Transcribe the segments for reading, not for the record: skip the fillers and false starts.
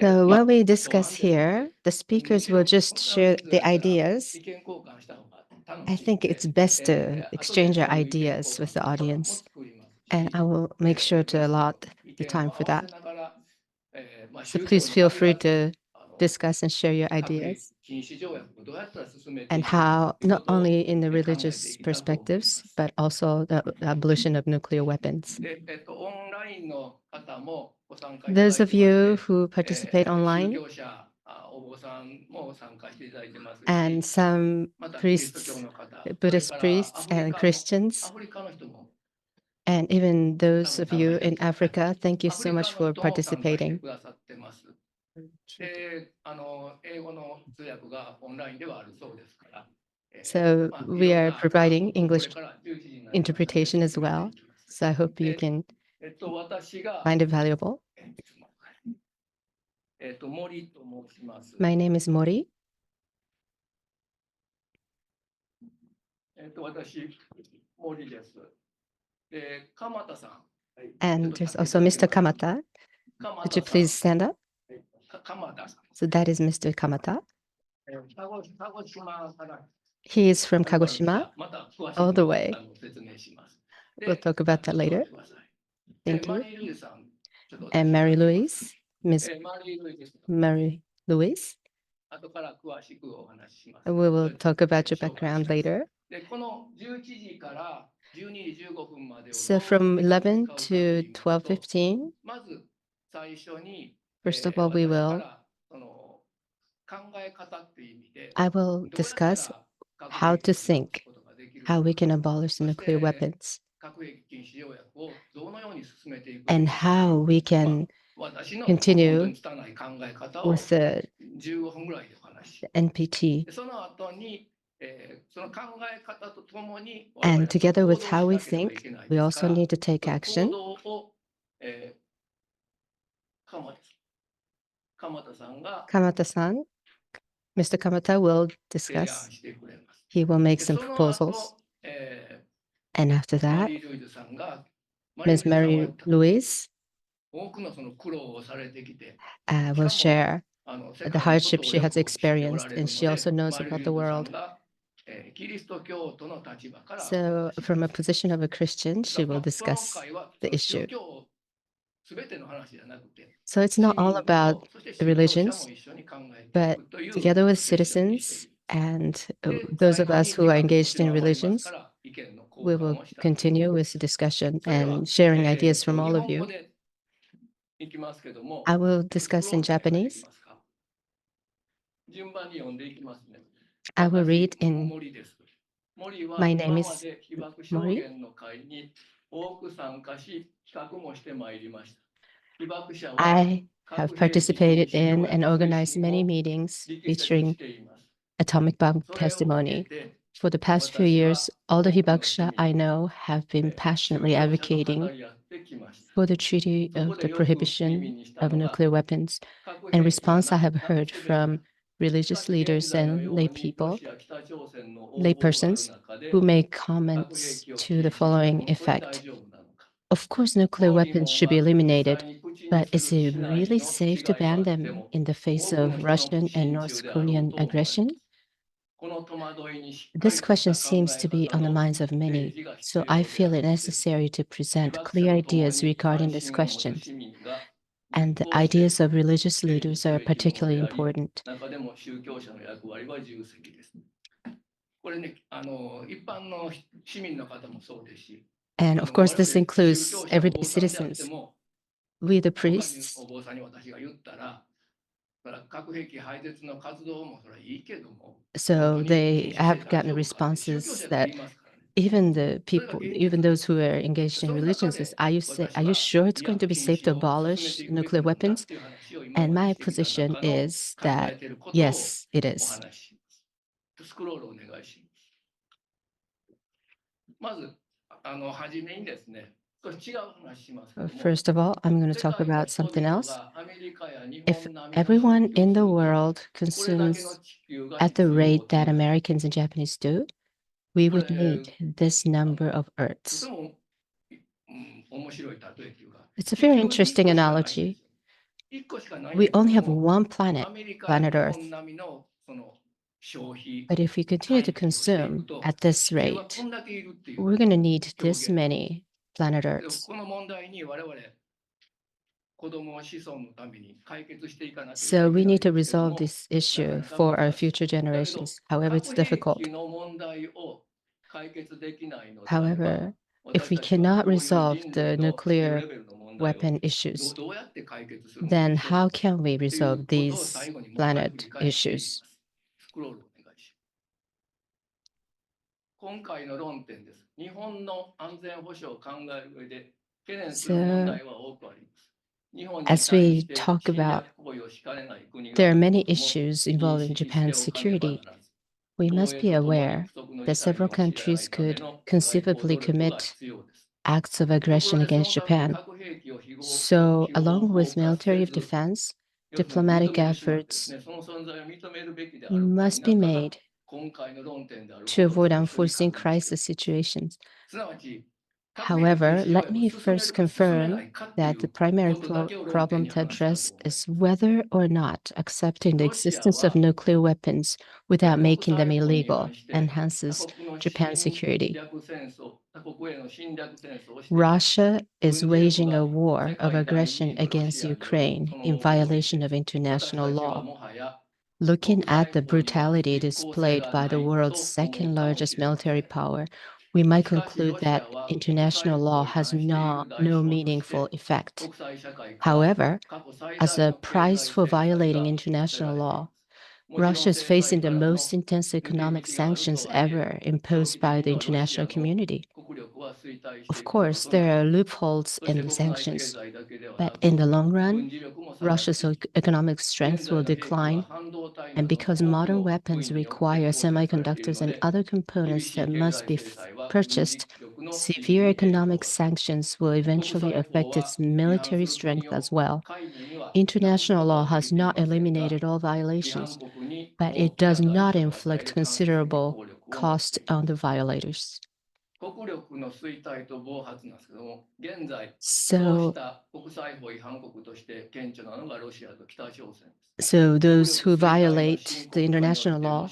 So when we discuss here, the speakers will just share the ideas. I think it's best to exchange our ideas with the audience, and I will make sure to allot the time for that. So please feel free to discuss and share your ideas and how, not only in the religious perspectives, but also the abolition of nuclear weapons. Those of you who participate online, and some priests, Buddhist priests and Christians, and even those of you in Africa, thank you so much for participating. So we are providing English interpretation as well. So I hope you can find it valuable. My name is Mori. And there's also Mr. Kamata. Would you please stand up? So that is Mr. Kamata. He is from Kagoshima, all the way. We'll talk about that later. Thank you. And Marie-Louise, Miss Marie-Louise. We will talk about your background later. So from 11 to 12:15, first of all, I will discuss how to think, how we can abolish nuclear weapons, and how we can continue with the NPT. And together with how we think, we also need to take action. Kamata-san, Mr. Kamata will discuss. He will make some proposals. And after that, Ms. Marie-Louise will share the hardship she has experienced, and she also knows about the world. So from a position of a Christian, she will discuss the issue. So it's not all about the religions, but together with citizens and those of us who are engaged in religions, we will continue with the discussion and sharing ideas from all of you. I will discuss in Japanese. I will read in. My name is Mori. I have participated in and organized many meetings featuring atomic bomb testimony. For the past few years, all the hibakusha I know have been passionately advocating for the treaty of the prohibition of nuclear weapons. In response, I have heard from religious leaders and laypersons who make comments to the following effect. Of course, nuclear weapons should be eliminated, but is it really safe to ban them in the face of Russian and North Korean aggression? This question seems to be on the minds of many, so I feel it necessary to present clear ideas regarding this question. And the ideas of religious leaders are particularly important. And of course, this includes everyday citizens. We, the priests, so they have gotten responses that even the people, even those who are engaged in religions, is, are you sure it's going to be safe to abolish nuclear weapons? And my position is that, yes, it is. First of all, I'm going to talk about something else. If everyone in the world consumes at the rate that Americans and Japanese do, we would need this number of Earths. It's a very interesting analogy. We only have one planet, planet Earth. But if we continue to consume at this rate, we're going to need this many planet Earths. So we need to resolve this issue for our future generations. However, it's difficult. However, if we cannot resolve the nuclear weapon issues, then how can we resolve these planet issues? So, as we talk about, there are many issues involving Japan's security. We must be aware that several countries could conceivably commit acts of aggression against Japan. So, along with military defense, diplomatic efforts must be made to avoid unforeseen crisis situations. However, let me first confirm that the primary problem to address is whether or not accepting the existence of nuclear weapons without making them illegal enhances Japan's security. Russia is waging a war of aggression against Ukraine in violation of international law. Looking at the brutality displayed by the world's second largest military power, we might conclude that international law has no meaningful effect. However, as a price for violating international law, Russia is facing the most intense economic sanctions ever imposed by the international community. Of course, there are loopholes in the sanctions, but in the long run, Russia's economic strength will decline, and because modern weapons require semiconductors and other components that must be purchased, severe economic sanctions will eventually affect its military strength as well. International law has not eliminated all violations, but it does not inflict considerable cost on the violators. So those who violate the international law,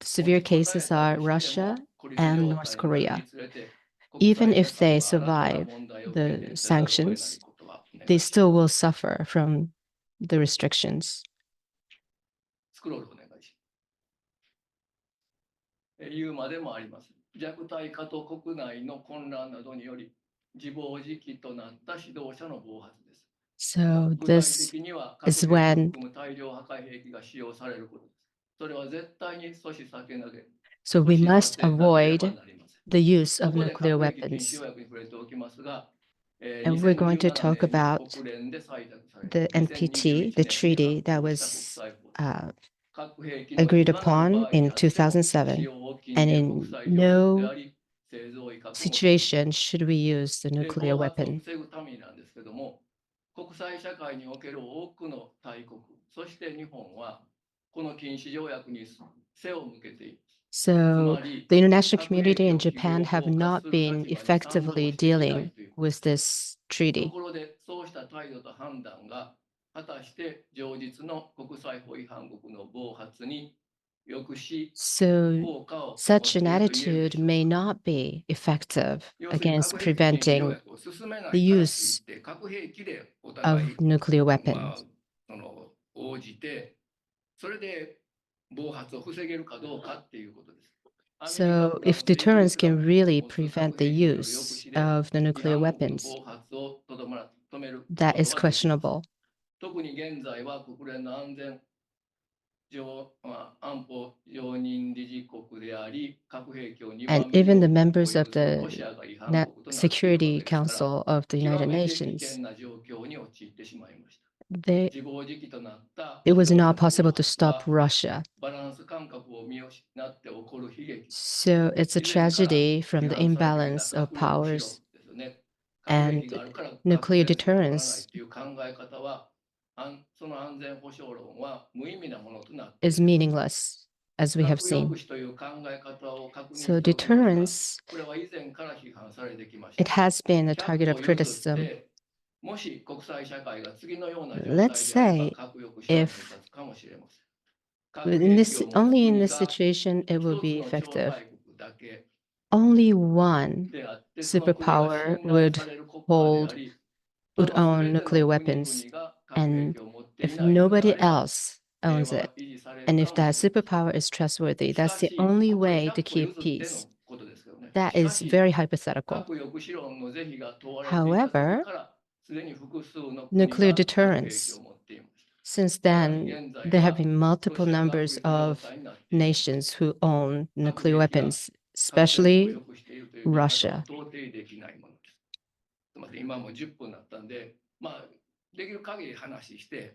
severe cases are Russia and North Korea. Even if they survive the sanctions, they still will suffer from the restrictions. いうまでもあります。弱体化と国内の混乱などにより自暴自棄となった指導者の暴発です。So 具体 this 的には is 核兵器を when 含む大量破壊兵器が使用されることです。それは絶対に阻止避けなけ so we 阻止 must させなければ avoid なりません。 the use こ of こで nuclear 核兵器禁止 weapons. 条約に触れておきますが、 And we're going to 2017 talk 年に about 国連で採択され the 2021 NPT, the 年に treaty that 発効した国 was 際法。 核兵器の agreed いかなる upon 場合に in あっても使 2007. 用を禁 And じる国 in 際条約で no あり、製造威嚇も禁止 situation should we use the nuclear 暴発を weapon. 防ぐためになんですけども、国際社会における多くの大国、そして日本はこの禁止条約に背を向けています。 So the international community in Japan have not been effectively dealing with this と treaty. ころで、そうした態度と判断が果たして上実の国際法違反国の暴発に抑止 So 効果を持って such い an ると言えるで attitude しょう may か。 not be effective 要するに against 核兵器禁止条 preventing 約を進めな the いからといっ use て核兵器でお of 互い nuclear ま weapons. あ応じてそれで暴発を防げるかどうかっていうことです。 So if deterrence can really prevent the use of the nuclear weapons, 暴発を止める that こと is はできます。 questionable. 特に現在は国連の安保常任理事国であり、核兵器を2 And 番目に even the 多く members 保有 of する the ロシアが違反国となっているわけ Security ですから、 Council of the 極 United めて危 Nations, 険な状況に陥ってしまいました。 they, 自暴自棄となった it was 指導者 not の possible 暴 to 発 stop は Russia. バランス感覚を見失って起こる悲劇。 So it's a 以前から tragedy from 批 the 判されてきた imbalance of 核抑止論 powers. ですよね。And nuclear deterrence is meaningless, as we have seen. So deterrence, it has been a target of criticism. Let's say if only in this situation it will be effective. Only one superpower would own nuclear weapons, and if nobody else owns it, and if that superpower is trustworthy, that's the only way to keep peace. That is very hypothetical. However, nuclear deterrence, since then, there have been multiple numbers of nations who own nuclear weapons, especially Russia.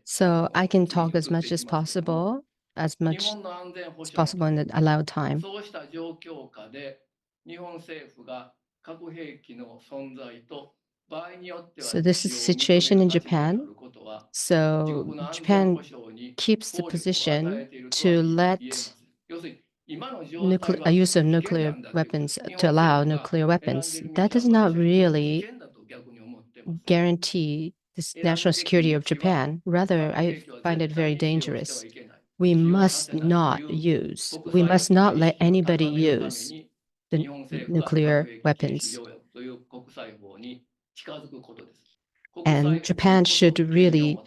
So I can talk as much as possible in the allowed time. So this is the situation in Japan. So Japan keeps the position to let use of nuclear weapons, to allow nuclear weapons. That does not really guarantee the national security of Japan. Rather, I find it very dangerous. We must not let anybody use the nuclear weapons. And Japan should really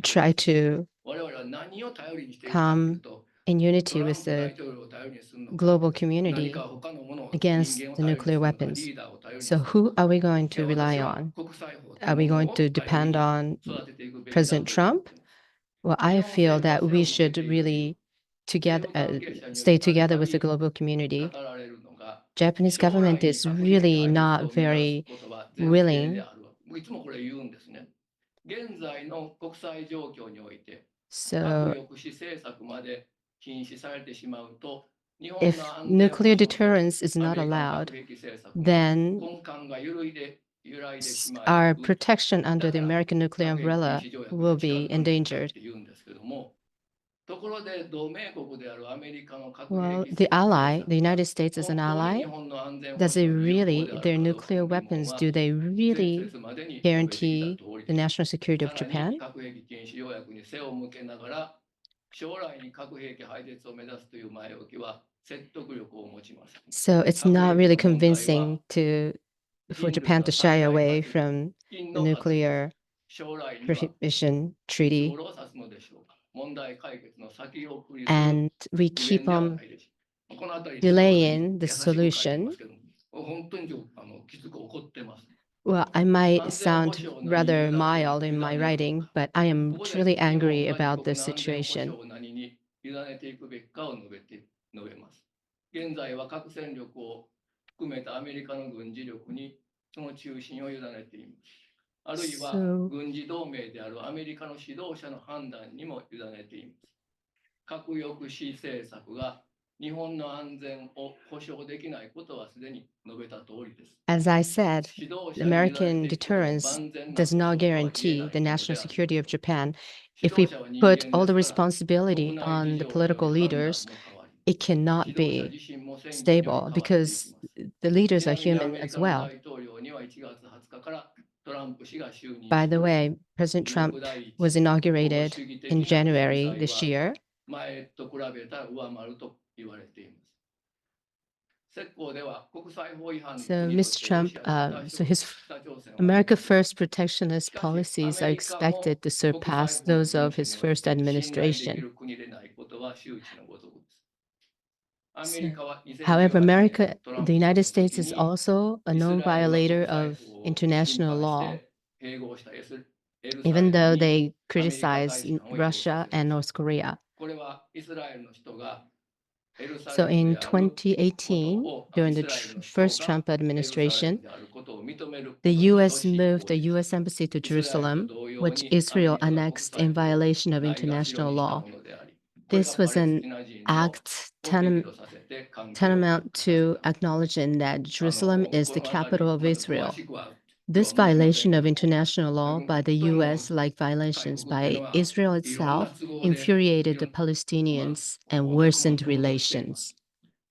try to come in unity with the global community against the nuclear weapons. So who are we going to rely on? Are we going to depend on President Trump? Well, I feel that we should really stay together with the global community. Japanese government is really not very willing. So if nuclear deterrence is not allowed, then our protection under the American nuclear umbrella will be endangered. Well, the United States is an ally. Their nuclear weapons, do they really guarantee the national security of Japan? So it's not really convincing for Japan to shy away from the nuclear prohibition treaty. And we keep on delaying the solution. Well, I might sound rather mild in my writing, but I am truly angry about this situation. So as I said, American deterrence does not guarantee the national security of Japan. If we put all the responsibility on the political leaders, it cannot be stable because the leaders are human as well. By the way, President Trump was inaugurated in January this year. So Mr. Trump, his America First protectionist policies are expected to surpass those of his first administration. However, the United States is also a known violator of international law, even though they criticize Russia and North Korea. So in 2018, during the first Trump administration, the U.S. moved the U.S. embassy to Jerusalem, which Israel annexed in violation of international law. This was an act tantamount to acknowledging that Jerusalem is the capital of Israel. This violation of international law by the US, like violations by Israel itself, infuriated the Palestinians and worsened relations.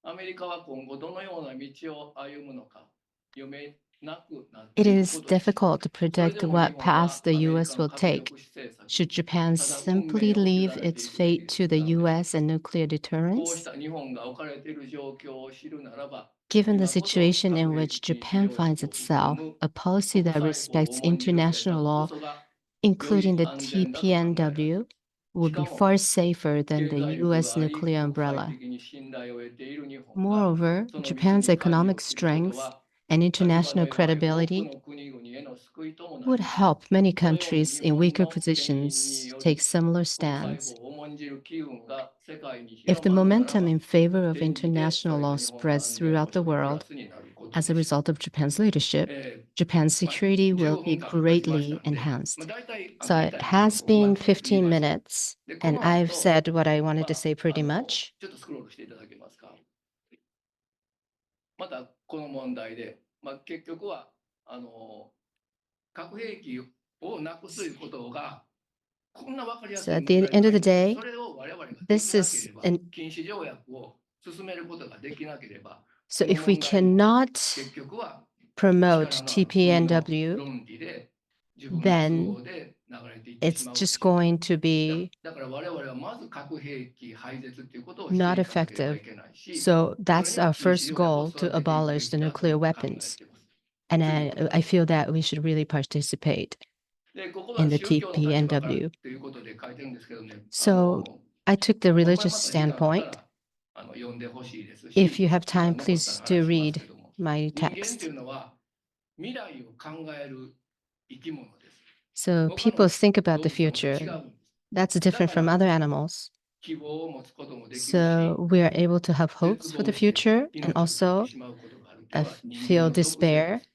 アメリカは今後どのような道を歩むのか読めなくなって It いく is ことです。 difficult to それ predict でも日 what 本は path the アメリ US カの will 核 take. 抑止政策 Should Japan ただ運 simply 命を委 leave ねてい its くべ fate き to the なのです。 US and nuclear こうし deterrence? た日本が置かれている状況を知るならば Given the 今こそ situation in 核兵 which 器禁止 Japan 条 finds 約を含 itself, む a policy 国 that 際法を respects 重んじる政 international 策こ law, そがよ including り the 安全だと考えられる。 TPNW, し would か be も far safer than 経 the 済力 US があり nuclear 国際 umbrella. 的に信頼を得ている日本が Moreover, その道 Japan's に舵を economic 切ること strength は and 立場の international 弱い多く credibility の国々への救いともな would ります。 help many このように countries 日 in 本 weaker の牽引に positions よ take り similar 国際 stands. 法を重んじる機運が世界に If 広 the まるなら momentum ば in favor of 転じて international それが law 日本の spreads 安全保 throughout the 障にプラ world スになること as a でしょう。 result of Japan's leadership, ま Japan's あ security will 15 be 分間経ちました greatly んで、 enhanced. 大体 So 言い it たいことを has 僕は been 言い 15 ました。 minutes, で、こ and の I've 後、 said what I wanted ま to say あ、pretty much. ちょっとスクロールしていただけますか。またこの問題で、まあ、結局は核兵器をなくすということがこんな分かりやす So い at 問 the 題じゃ end な of い the んです。 day, それを我々ができ this なけ is れば、 an 禁止条約を進めることができなければ、 so この if we 問題も cannot 結局は promote 力のある国の TPNW, 論理で自分の都 then 合で流れていってし it's まうでし just ょう。 going to be だから我々はまず核兵器廃絶ということをして not いかなければい effective. けないし、 So それ that's には our 禁止 first 条約を goal 育 to てていくべ abolish き the だと nuclear 考え weapons. ています。 And ということ I です。 feel that we should really participate で、ここ in は the 宗教の立場から TPNW. ということで書いてるんですけどね、So I took the まあこれ religious また時間があった standpoint. ら読んでほしいです If you し、 have ま time, た残った please ら do 話します read けども、 my 人間とい text. うのは未来を考える生き物です。 So 他 people の think about 動 the 物とまた違 future. うんです。 That's だ different か from ら other animals. 希望を持つこともできる So し、 we are able to have 絶 hopes for the 望して future and 命を絶っ also てしまうことがあるというのは人間 feel の特性で despair す。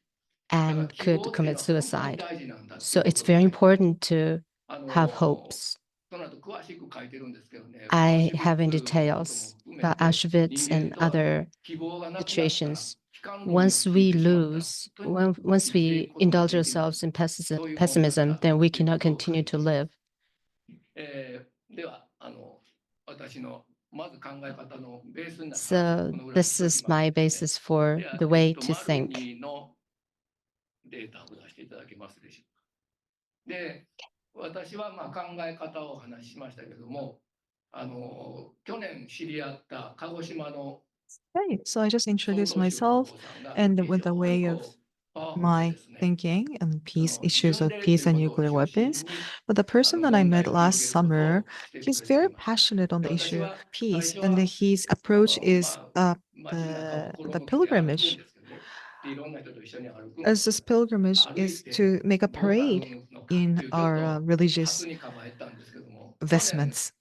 だから and 希 could 望というの commit は本当に suicide. 大事なんだとい So うこ it's とを very 書いてます。 important to have hopes. その後詳しく書いてるんですけどね、アウ I シュビ have in ッツのことも details 含め about て、 Auschwitz 人 and 間とは other 希望がなくなったら situations. 悲観論に Once 陥っ we てしまったら lose, 本当に once 生きてい we くことが indulge できない ourselves in そういう本です pessimism, だ then と we いうこ cannot とを書 continue いて to ます。 live. では私のまず考え方のベースになる話 So このぐらいに this しておき is ます my ので、 basis for では the way to 丸 think. 2のデータを出していただけますでしょうか。で、私はまあ考え方をお話ししましたけれども、去年知り合った鹿児島の Right. So I just 総 introduced 統州のお myself 坊さんが and 非 with the 常に way of パワフルで my ですね、 thinking and peace issues 巡 of 礼と peace いう and ことを nuclear 中 weapons. 心に But the person that I 問題 met を広 last げることを summer, してく he's れてい very ました。 passionate on で、 the 私 issue of は最 peace, 初 and は his approach is 街の中を the 転きで歩くん pilgrimage. ですけどね、でいろんな人と一緒に歩くんで As す this けどね、 pilgrimage 歩い is て to make a どうなる parade のか in というちょっ our と religious 初に構えたんですけども、去年 vestments.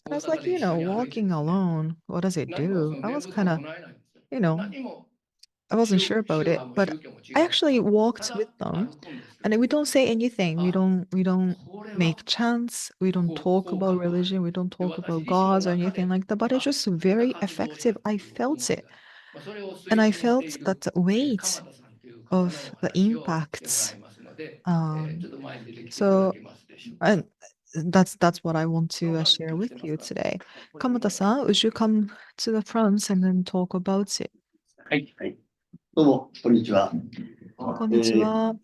大 I was 阪 like, で一緒に歩いて walking ですね、 alone, what does it 何も do? I 念 was 仏 kind も of, 唱えないんですよ。 you know, 何も I wasn't 宗 sure about 派 it, も but 宗教も違 I う。 actually た walked だ with them, 歩くんですけ and ど、 we don't say anything. We あ、 don't これは make chants. We don't こう talk 効 about 果がある。 religion. We don't で、 talk 私 about 自身の gods or 中 anything で、 like that. But it's あ、 just こんな very 活動をしたい effective. と I いう思 felt い it, が、それを and 推 I 進して felt いる that weight 鎌田さんという方 of のお the 話をしてもら impacts. いますので、ちょっ Um, と前に出てきていただ so けますでしょうか。 and that's what I want to 顔が share 今日し with てます you か？ today. これ見ながら Kamada-san, would you come to the front and then talk about it? はい、はい。どうも、こんにちは。Konnichiwa.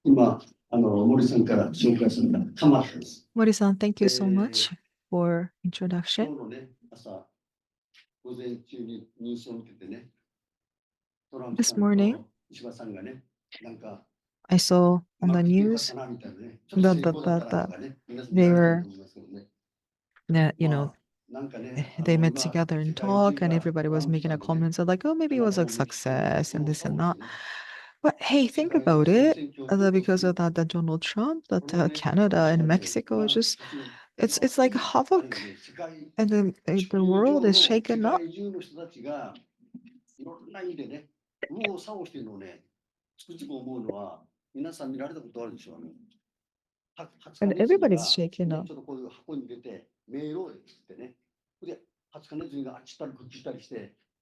今、森さんから紹介された鎌田です。 Mori-san, thank you so えー much for 今 introduction. 日のね、朝、午前中にニュースを見ててね、トランプ This さん morning, と石破さんがね、なんか、 I saw う on ま the くいってよかった news な、みたいなね、ちょっと that 成功だったなとかね、皆さん見 they られてる were, と思いますけどね。 you ま know, あ、なんかね、they met 今、 together 世 and 界 talk, 中 and が everybody トラ was ンプ making さ a んでね、 comment. So like, oh, maybe it ま was た a 攻撃してると success こ and ろ this を and 倒し that. てね、 But hey, 世 think 界の about 戦 it. 選挙をどう Because す of るか。 that Donald Trump, こ that れをね、 Canada 私 and はね、 Mexico, 今、 just 私の it's like あれ havoc, がね、世界 and the 地球 world 上 is の世 shaken up. 界中の人たちがいろんな意味でね、右往左往しているのをね、つくづく思うのは、皆さん見られたことあるでしょう。20 And 日ネズミ everybody's が、 shaken ね、 up. ちょっとこういう箱に入れて、迷路へっつってね、で、20日ネズミがあっち行ったりこっち行ったりして、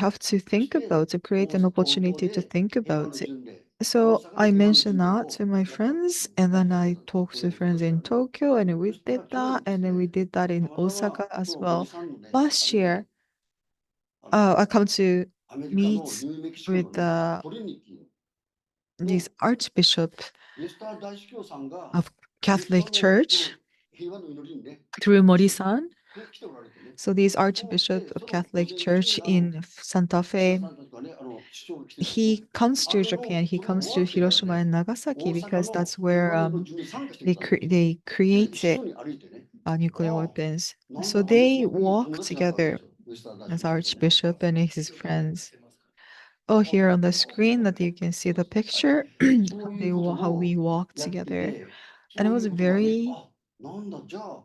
have to think about it, create an opportunity to think 平和 about の it. 順で So I 大阪で平和の mentioned 順で that to my friends, and then I talked to friends in Tokyo, and we did that, and then we did that in Osaka as well. Last year, I come to アメリカの meet ニューメキシコの with ね、トリニティ this Archbishop イエスター大司教さんが of Catholic イエスターの Church この平和の祈りにね、 through Mori-san. 来ておられてね。 So this Archbishop of Catholic Church in Santa イエス Fe, ターさんたちがね、市長が来てると he comes to Japan, he comes to Hiroshima and Nagasaki because that's where 平和の順に参加してき they たんだよ they で created 一緒に歩いてね。 nuclear Oh. weapons. なんだ So アメリ they カのいい友 walk 達だったわけで together すよ、イエスター大 as 司教さんとね。 Archbishop and his friends. Oh, here on the screen that you can see the picture how how we walk やって together, て、 and it そうい was うことがね、 very あ、なんだ、じゃあ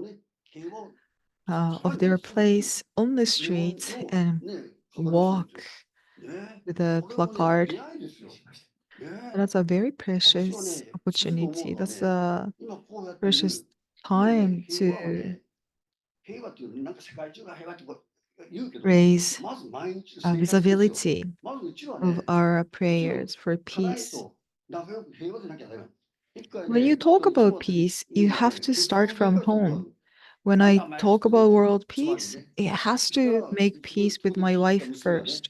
of their place on the streets and walk with a placard. And that's a very precious opportunity. That's a precious time to raise visibility of our prayers for peace. When you talk about peace, you have to start from home. When I talk about world peace, it has to make peace with my wife first.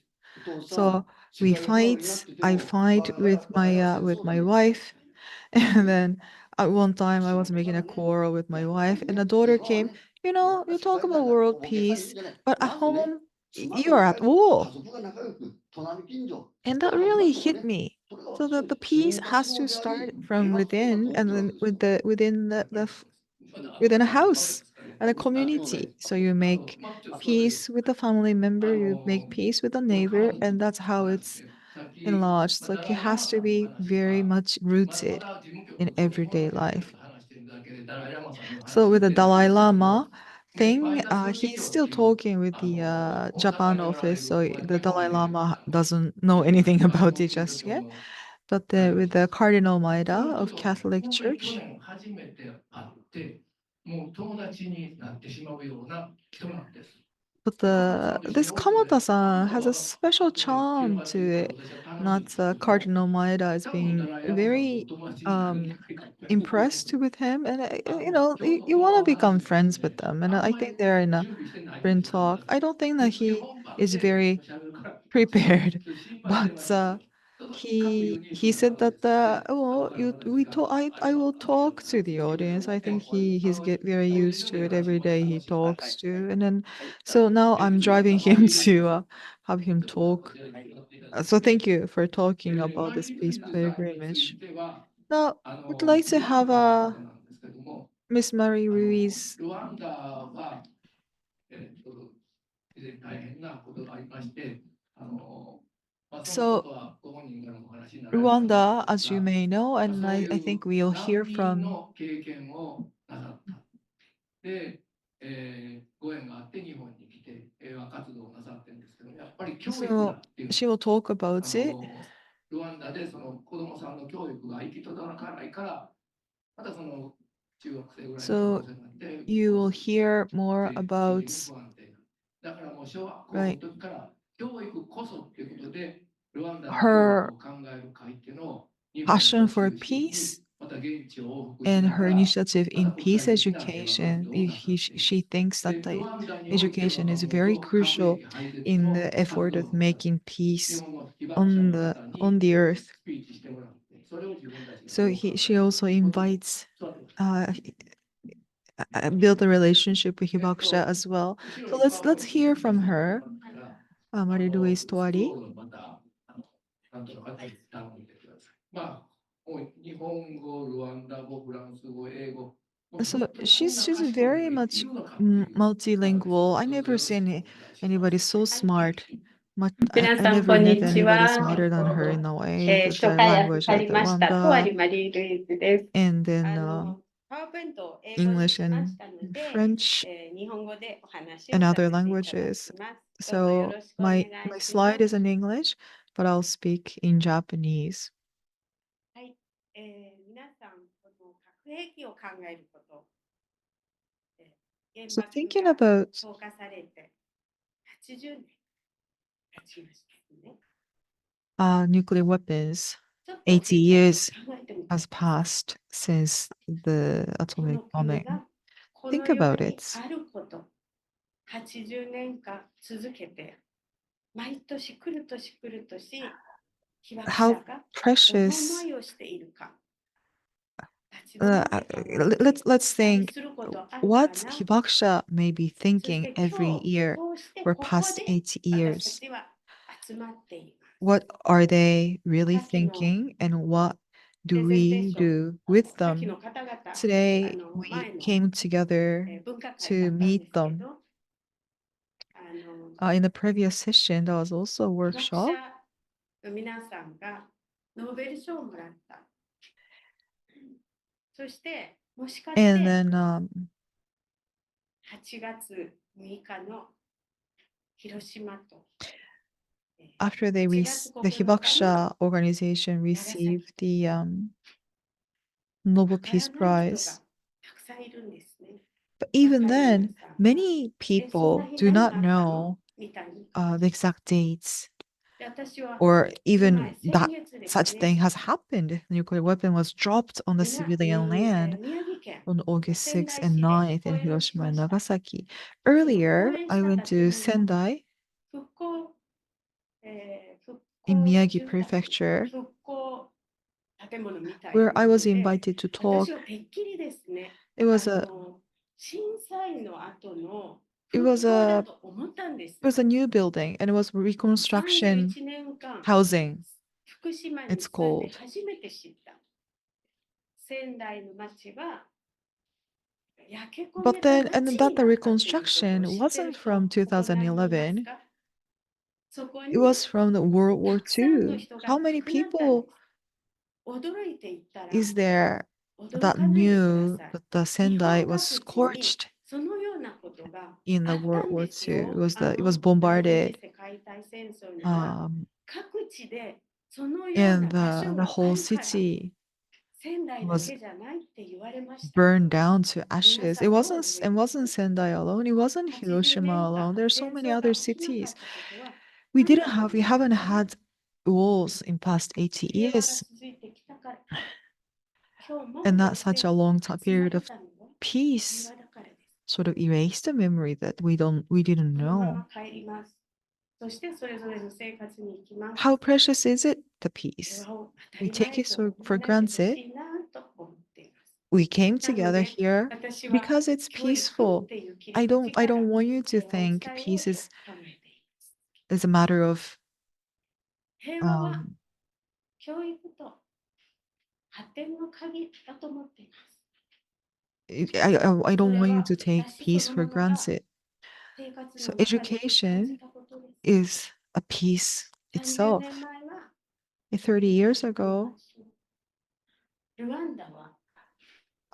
So I fight with my wife, and then at one time I was making a quarrel with my wife, and a daughter came. You talk about world peace, but at home you are at war, and that really hit me. So the peace has to start from within, and then within a house and a community. So you make peace with a family member, you make peace with a neighbor, and that's how it's enlarged. Like it has to be very much rooted in everyday life. So with the Dalai Lama thing, he's still talking with the Japan office, so the Dalai Lama doesn't know anything about it just yet. But with the Cardinal Maida of Catholic Church, but this Kamada-san has a special charm to it. Not Cardinal Maeda is being very impressed with him, and you want to become friends with them. And I think they're in a friend talk. I don't think that he is very prepared, but he said that well we talk I will talk to the audience. I think he's get very used to it every day he talks to, and then so now I'm driving him to have him talk. So thank you for talking about this peace pilgrimage. Now would like to have Miss Marie Ruiz. そ So のことはご本人からもお話になられたと思うん Rwanda, です as you が、may know, まあ and そうい I う think we'll hear 難民 from の経験をなさった。で、ご縁があって日本に来て平和活動をなさってるんですけど、やっぱり教育だ so っていう she will talk about it. ルワンダでその子どもさんの教育が行き届かないから、またその中学生ぐらいの高 So 校生になって、 you will hear more で about 不安定な。だからもう小学校の right 時から教育こそっていうことで、ルワンダの教育 her を考える会っていうのを日本 passion を for 中心に peace また現地を往復し and なが her ら、 initiative また in 国 peace 際的な平和活 education. 動をなさっている。 She thinks that で、ルワンダにおいては education is も very う核兵 crucial 器廃絶 in の the 活 effort 動 of をなさって、 making 日 peace 本の被爆者の方 on に the earth. スピーチしてもらって、それを自分たちが So どう考え she るか also ということを invites 育てました。 build a relationship with Hibakusha as well. 後ろ So にパワーポイ let's ント hear 準備 from してもらい her, ますから、 Marie-Louise スクロ Toari. ールをまた担当の方に頼んでください。まあ、もう日本語、ルワンダ語、フランス語、英語、もう So 本当にこんな she's 賢い人が very い much るのかっていう方です。 multilingual. I どうぞ never よろし seen くお願いします。 anybody so smart. I 皆さん、こ never ん met にち anybody は。 smarter than どう her ぞ。in a way. 初 The 回預 language か like り the ました。とわ Rwanda りマリー・ルイズです。and then パワーポイントを英語に English しま and したので、 French 日本語でお話を and さ other せていただき languages. ます。どうぞよ So ろしくお願い my しま slide す。 is in English, but I'll speak in Japanese. はい、皆さん、この核兵器を考えること、原 So 爆 thinking が about 投下されて80年経ちましたね。 nuclear weapons, ちょっと 80 years 考えてみて has passed since the こ atomic の国 bombing. がこ Think の世 about に it. あること、80年間続けて、毎年来る年来る年、被爆者 How がお思 precious. いをしているか。立ち止まって考えて Let's 何 think することあるか what な。 Hibakusha may be そし thinking て今 every 日、 year こうして for ここ past で 80私た years. ちは集まっています。 What are they really さっきの thinking and what プ do レゼンテー we ション、 do with さっき them? の方々、Today 前 we の came together 文化会だ to ったんで meet すけ them. ど、In the previous session, there was also a 被爆 workshop. 者の皆さんがノーベル賞をもらった。そして、もしかして And then 8月6日の広島と、after they 8月 the 9日の Hibakusha organization received the Nobel わから Peace ない人が Prize. たくさんいるんですね。 But even 若い皆 then, さんが many そんな people 日 do 何 not があったの know みたいに。 the exact dates. or 今 even that 先月です such ね thing has happened. The nuclear weapon was dropped on the でな civilian land 宮城県 on August 仙 6th 台 and 市で 9th 講 in 演をし Hiroshima ま and した。 Nagasaki. Earlier, 講演 I した went 建 to 物は Sendai 復興、復 in 興 Miyagi 住宅 Prefecture, 復興建物みたい where な I もの was で、 invited to talk. 私はてっきりですね、 It was a 震災の後の it 復 was 興だ a と思ったんです。 it was a new building and it was reconstruction 31年間、 housing. 福島に It's 住んで called. 初めて知った。仙台の町は焼け焦 But げた then, 町 and に then な that ったということを知って reconstruction る wasn't 人、 from ここ何人います 2011. か？そこ It に was from the World た War くさんの II. 人が How 亡 many くなったんで people す。驚いていったら is there 驚 that かないでくだ knew さい。 that the 日 Sendai 本 was 各地に scorched そのようなことが in あ the った World ん War です II? よ。 It was 第二次 bombarded, 世界大戦争には um, 各地でそのよう and な場所 the があ whole るから city 仙台だ was けじゃないって言われました。 burned down to 皆 ashes. さ It んも wasn't 覚え it てい wasn't ます。 Sendai alone. It wasn't 80 Hiroshima 年 alone. 間 There's so 戦 many 争 other が起きなかっ cities. たことは We 何 didn't かと have 言 we います haven't と had wars in past 80平和が years, 続いてきたから。今日も and こ not うして such a long 集 period まれ of たのは平 peace 和だからです。 sort of erased the memory that we didn't このま know. ま帰ります。そしてそれぞれの生活に行きます。 How precious is it, the 平 peace? 和を当た We り take 前 it と for 思わないでほ granted. しいなと思っています。 We came なの together で here 私は because it's 教育 peaceful. っていう切 I り口 don't から want you to 平和を伝 think えよ peace うと is 考えています。 a matter of 平和は um 教育と発展の鍵だと思っています。 I そ don't れ want you は to take 私 peace そ for のものが granted. 生活 So の中で感じ education たことです。 is a peace 30 itself. 年前は 30 years ago, ルワンダは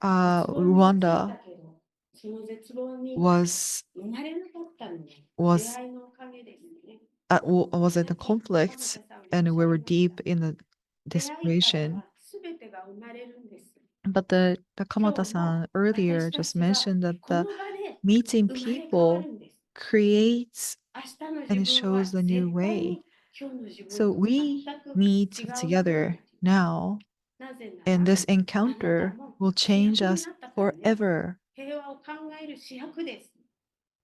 uh, 絶望に陥った Rwanda けど、その絶望に was 生まれなかったのに、 was 出会いのおかげですね。 was in さ the っき鎌田 conflict さんがおっ and し we ゃい were ました。 deep in the 出会いから desperation. は全てが生まれるんです。 But the 今 Kamata 日も san earlier 私た just ちは mentioned that こ the の場で meeting 生まれ変わ people るんです。 creates 明日の and 自 it 分は shows the 絶 new 対 way. に今日の自分 So と we 全く meet 違うはずなん together です。 now, なぜな and ら this あなた encounter も will 主 change 役に us なったからね。 forever. 平和を考える主役です。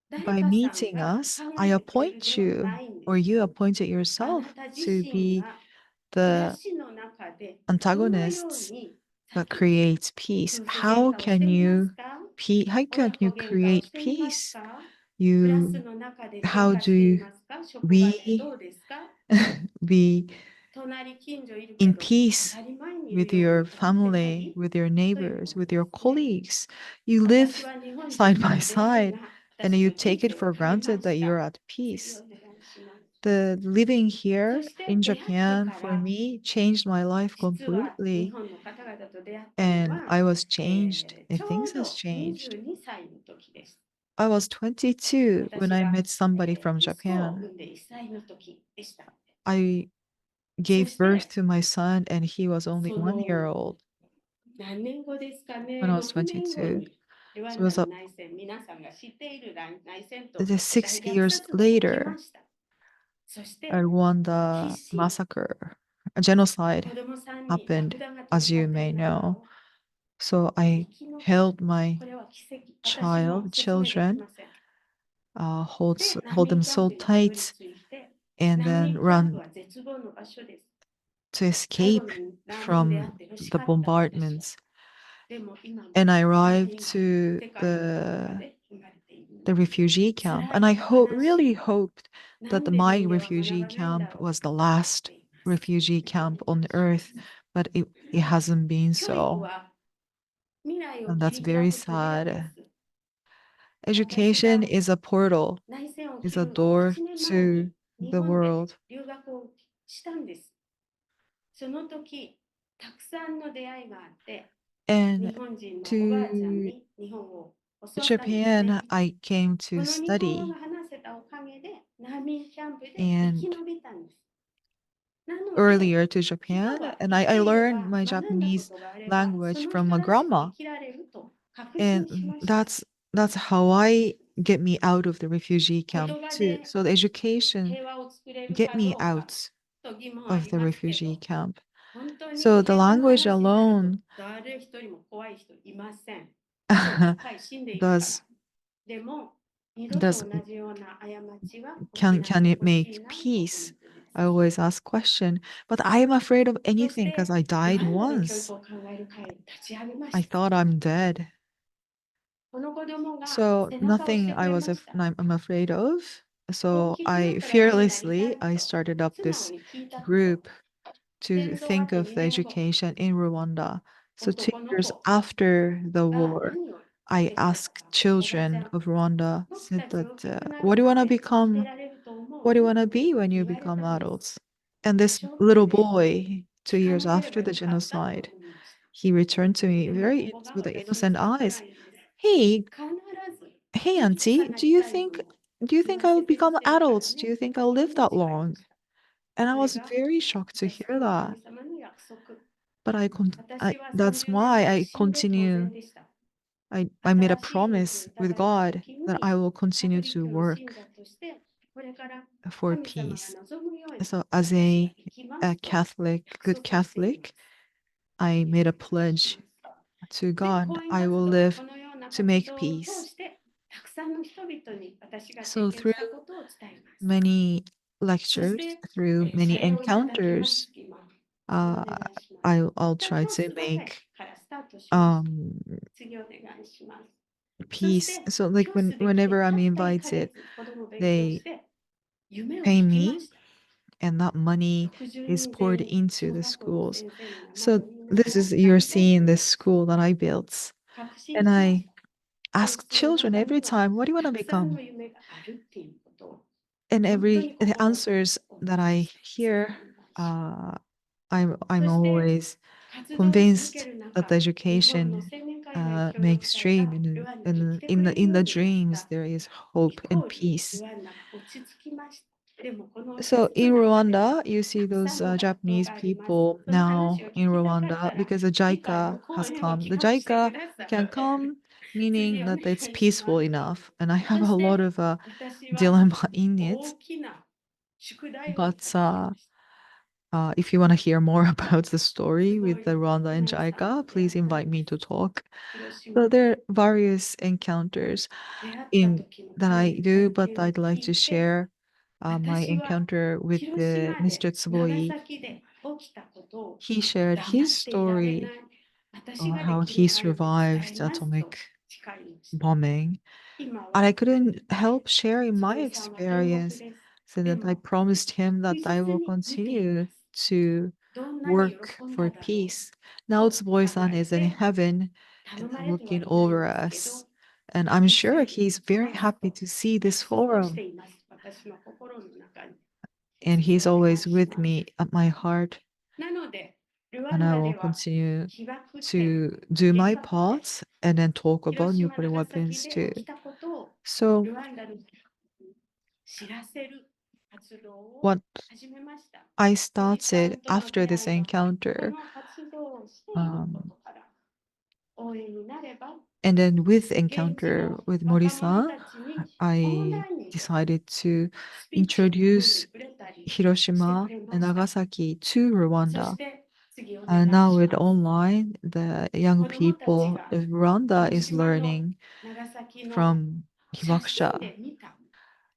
誰 By かさん meeting が us, 考 I えてくれる appoint では you, ないんで or す。 you appointed あな yourself た自 to 身 be が the 癒しの中でどのよう antagonists に that 先 creates peace. 夫婦 How 喧嘩をし can てみます you か？ how 親 can 子 you 喧嘩を create してみます peace? か？クラス You の中で喧 how 嘩してい do ますか？職場で we どうですか？ be 隣近所いるけ in ど peace 当たり前にい with るよう your に思ってない family, with your という neighbors, こと with で your すね。 colleagues? You 私 live は日本人 side な by ので side 今 and 私 you の人 take it 生を for 変えま granted し that you're た。 at 次 peace. お願いします。 The living そ here して in 出会って Japan か for ら me changed my life 実は日 completely, 本の方々と出会ったの and は、 I was changed ち and ょ things う has ど changed. 22歳の時です。 I was 22 when 私 I が、 met somebody from 息子を Japan. 産んで1歳の時でした。 I そ gave し birth て to my son and he was only そ 1 year の old 何年後ですか when ね、 I was 6年後 22. にルワ So ン it was ダの内戦、皆さんが知っている内戦と the 6大虐 years 殺が起き later, ました。そして a Rwanda 必死に massacre, a genocide 子供さんに happened, 爆弾が飛 as び you 交って may いる中 know. を So 生 I き残った。 held my これは奇跡。私も説明でき children, ません。 hold で、難 hold 民 them キャン so プにたどり tight 着いて、 and 難 then 民キャンプ run は絶望の場所です。 to 最後 escape の難民であっ from て欲し the かった私は。 bombardments. でも今も And I 難 arrived 民が to 世界のどこか the で生まれている。 the refugee camp, 辛 and I いお話。 really hoped な that んで my 人間は学ば refugee ないんだ camp ろう was the と思 last っています。 refugee camp on earth, but it hasn't been 教育 so, は未来を and 切 that's り very 開く扉で sad. す。 Education is a portal, 内戦を起 is き a る door 8年前 to に日 the 本で world. 留学をしたんです。その時、たくさんの出会いがあって、 And 日本人の to おばあちゃんに日本語を教わったんですね。 Japan, I came こ to の日本語 study, が話せたおかげで難民キャンプで生 and き延びたんです。なので、 earlier to 人 Japan, は and 生 I きていれ learned ば my 学んだこ Japanese とがあれば、そ language の from 人 my らしく grandma. 生きられると確信し And ました。 that's how I get me out of the refugee 言 camp 葉 too. で So the education 平和を作れる get か me どうか、 out of the refugee camp. So the language alone 誰一人も怖い人いません。 does でも、二度と does 同じような過ちは can it make peace? I always ask question, but I'm afraid of anything because I died once. I thought I'm dead. So nothing I'm afraid of. So I fearlessly I started up this group to think of the education in Rwanda. So 2 years after the war, I asked children of Rwanda, said that, what do you want to become? What do you want to be when you become adults? And this little boy, 2 years after the genocide, he returned to me with the innocent eyes. Hey, hey, auntie, do you think I'll become adults? Do you think I'll live that long? And I was very shocked to hear that. But that's why I continue. I made a promise with God that I will continue to work for peace. So as a good Catholic, I made a pledge to God. I will live to make peace. So through many lectures, through many encounters, uh, I'll try to make um peace. So like whenever I'm invited, they pay me, and that money is poured into the schools. So this is you're seeing this school that I built, and I ask children every time, "What do you want to become?" And every the answers that I hear, uh, I'm always convinced that the education makes dream, and in the dreams there is hope and peace. So in Rwanda, you see those Japanese people now in Rwanda because the JICA has come. The JICA can come, meaning that it's peaceful enough. And I have a lot of dilemma in it. But if you want to hear more about the story with the Rwanda and JICA, please invite me to talk. So there are various encounters in that I do, but I'd like to share my encounter with the Mr. Tsuboi. He shared his story on how he survived atomic bombing. And I couldn't help sharing my experience, so that I promised him that I will continue to work for peace. Now Tsuboi-san is in heaven and looking over us. And I'm sure he's very happy to see this forum. And he's always with me at my heart. And I will continue to do my part and then talk about nuclear weapons too. So what I started after this encounter, and then with encounter with Mori-san, I decided to introduce Hiroshima and Nagasaki to Rwanda. And now with online, the young people of Rwanda is learning from Hibakusha.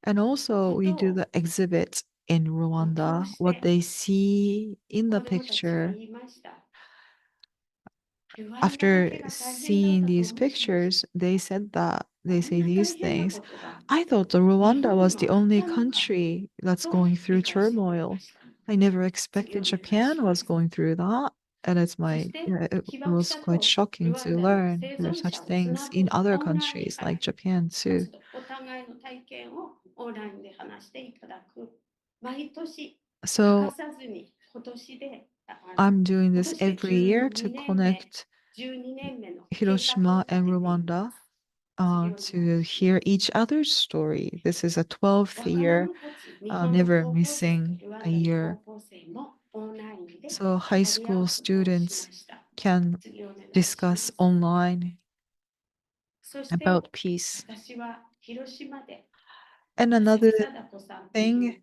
And also we do the exhibit in Rwanda, what they see in the picture. After seeing these pictures, they say these things. I thought that Rwanda was the only country that's going through turmoil. I never expected Japan was going through that. And it was quite shocking to learn there are such things in other countries like Japan too. So I'm doing this every year to connect Hiroshima and Rwanda to hear each other's story. This is a 12th year, never missing a year. So high school students can discuss online about peace. And another thing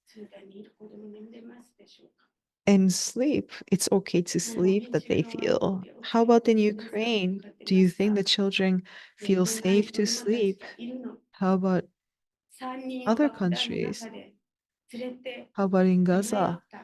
スーダンにいる子供眠れますでしょうか？ And sleep, it's okay to sleep that they feel. How about in Ukraine? Do you think the children feel safe to sleep? How about 3人を other 爆弾の countries? 中で連れて How about in いな Gaza? った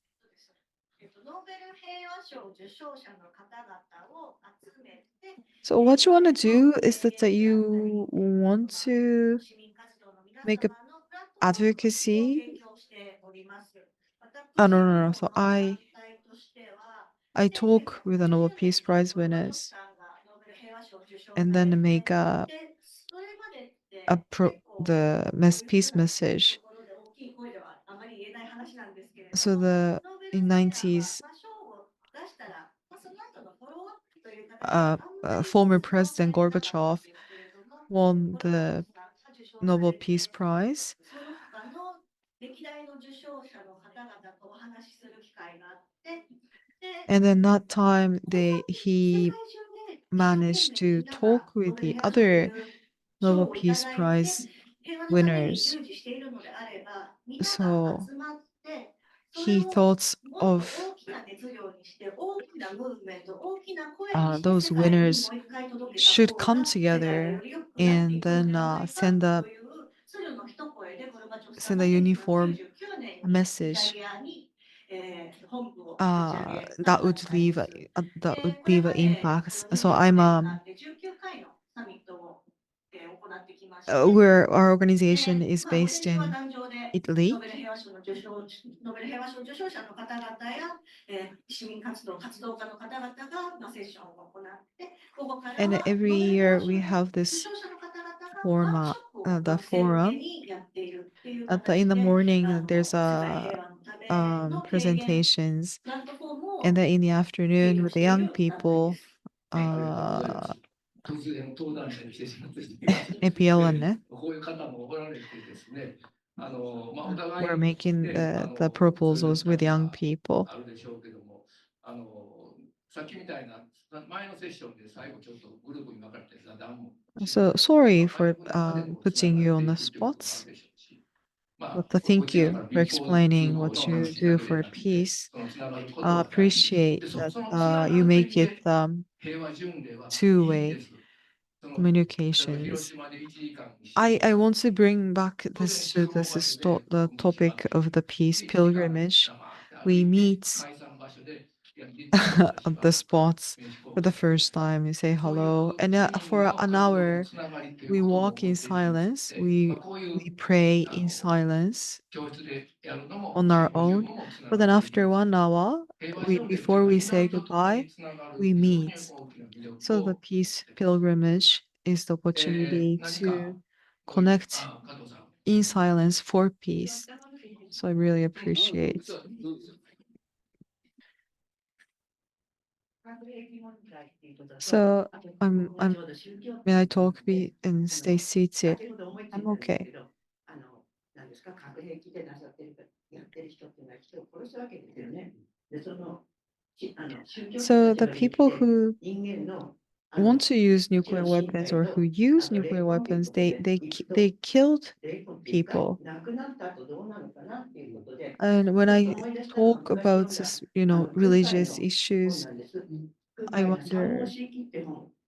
ノーベル平和賞受賞者の方々を集め So what you want to do is that you want to make a advocacy. Oh, no. So I talk with the Nobel Peace Prize winners and then make the peace message. So in 90s, former President Gorbachev won the Nobel Peace Prize. And then that time he managed to talk with the other Nobel Peace Prize winners. So he thought of those winners should come together and then send a uniform message that would leave an impact. So where our organization is based in Italy. And every year we have this the forum. In the morning there's presentations, and then in the afternoon with the young people, 突然登壇者にしてしまってすみません。APL ね。こういう方もおられてですね、お互い We're making ね the proposals with young people. あるでしょうけども、さっきみたいな前のセッションで最後ちょっとグループに分かれて座談も。So sorry for putting you on the spot. But thank you for explaining what you do for peace. Appreciate that you make it two-way communications. I want to bring back this to the topic of the peace pilgrimage. We meet at the spots for the first time. We say hello, and for an hour we walk in silence. We pray in silence on our own. But then after 1 hour, before we say goodbye, we meet. So the peace pilgrimage is the opportunity to connect in silence for peace. So I really appreciate. So may I talk and stay seated? I'm okay. So the people who want to use nuclear weapons or who use nuclear weapons, they killed people. And when I talk about this, religious issues, I wonder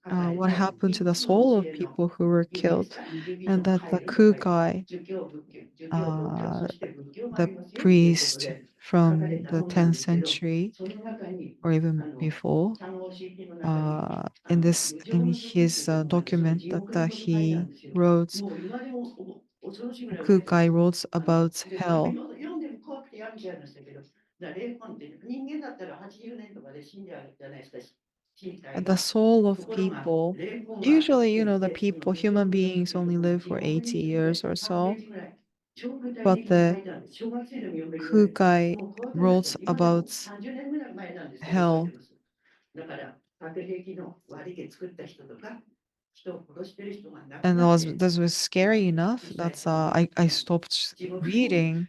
what happened to the soul of people who were killed, and that the Kukai, the priest from the 10th century or even before, in his document that he wrote, Kukai wrote about hell. The soul of people, usually, human beings only live for 80 years or so, but the Kukai wrote about hell. And this was scary enough. That's I stopped reading.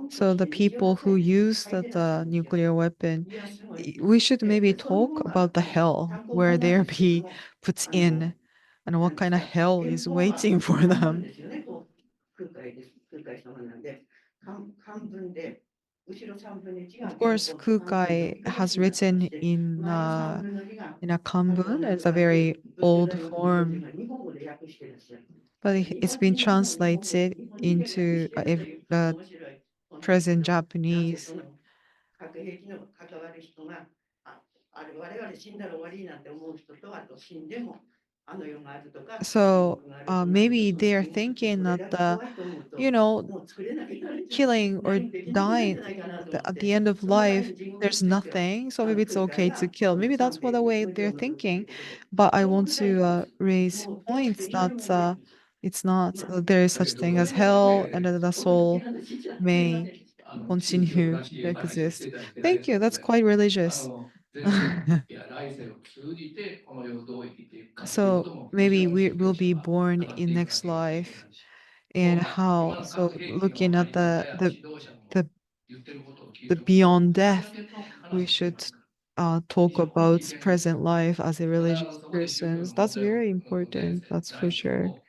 So the people who use the nuclear weapon, we should maybe talk about the hell where they'll be put in, and what kind of hell is waiting for them. Of course, Kukai has written in a kanbun. It's a very old form, but it's been translated into present Japanese. 核兵器の関わる人が、我々死んだら終わりになって思う人と、あと死んでもあの世があるとか、 So 天国があるとか maybe they are そういう人 thinking それ that だけ怖いと思うと、 you know, もう作れなくなるんじゃ killing or ないできなくなるんじ dying ゃないかなと思っ at て the end of その前 life, に地獄 there's って言って nothing, so maybe it's 空 okay 海 to が kill. Maybe that's 三 what the 兵 way 無 they're 常の時ってい thinking. うことで But I そう want ぐらい to です raise もう怖くて points いられ that ません it's not, まあ there is such だけ thing ど as ごめんなさい hell and that the こんな soul 話じゃすいませ may ん continue 宗教らし to い話をし exist. ていただけてあり Thank がと you. うご That's ざいます。 quite religious. 前世や来世を通じてこの世をどう生きていくかというこ So とももち maybe ろん we 宗 will 教者 be は born 語って in いかな next ければいけ life ないし、も and う how, 今の so 核兵器の looking 背 at 景 the, や the, 指導者の the, 言ってることを聞い the ても beyond それ death, だけの we 話でも should ないから、 talk 非常に about 危険です present よ。 life as a 必 religious ずそこで宗教 persons. の That's 問題を very 前 important. 世 That's 来 for 世 sure. を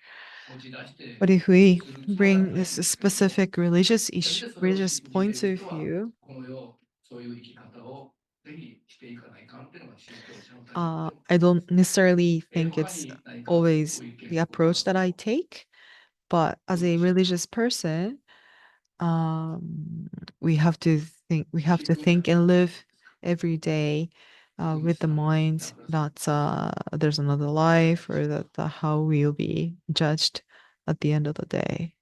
持ち出して But if we するつもりは bring ない this んですけれども、 specific religious せめ issue, てそれを religious 信じて points いる of 人は view, この世そういう生き方をぜひしていかないかんっていうのが宗教者の立場で I don't necessarily think 他 it's に何か always ご意見 the ご感 approach that 想 I take, but as a religious person, we have to think and live every day with the mind that there's another life or that how we'll be judged at the end of the day.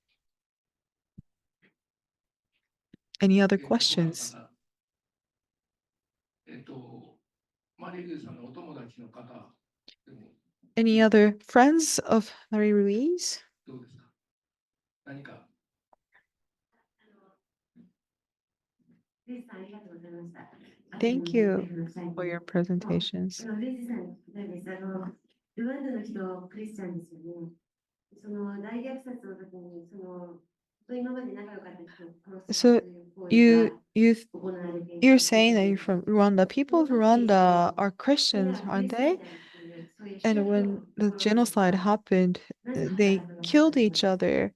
Any other 他の questions? 方マリルーさんのお友達の方でも Any other friends of Marie Ruiz? どうですか、何か Thank you for your presentations. ルワンダの人、クリスチャンですよね。その大虐殺の時に、今まで仲良かった人を殺す So という行為 you が you 行われてい you're た。 saying that you're from Rwanda. People of Rwanda are それ Christians, がク aren't リスチャン they? であるっていう、そういう And 宗教 when の the 心の中 genocide が happened, なぜ they 働くのかと killed 思い each ます。 other,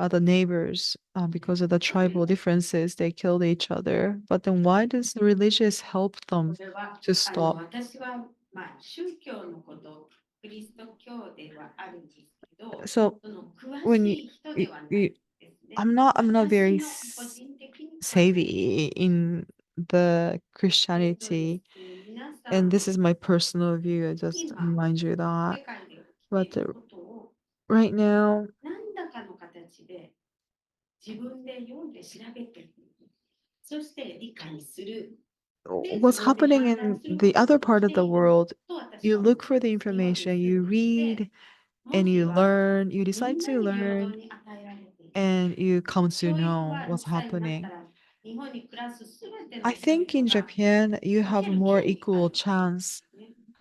the neighbors, because of the tribal differences. They killed each other. But then why does the religious help こ them れは to stop? 私は、宗教のこと、キリスト教ではあるんですけど、 So その詳 when しい人ではない you ですね。 I'm not 私 very の個人的に考えて savvy in the で Christianity, すね、皆さ and ん、 this is my personal view. I just 今、 remind you 世 that. 界で起きてい But ることを right now, 何らかの形で自分で読んで調べて、そして理解する。で、自 what's 分で happening 判断 in するこ the と other を part し of て the いる world, と私 you は思 look い for ます。 the 日本に information, 住 you んでいて、 read, 文 and 字 you は learn, you み decide んな to に平等 learn, に与えられている。 and you come to 教育 know は what's 6歳になった happening. ら日本に暮らすすべて I の人 think in 々が Japan, you 受 have け a る more 権利があ equal るん chance ですね。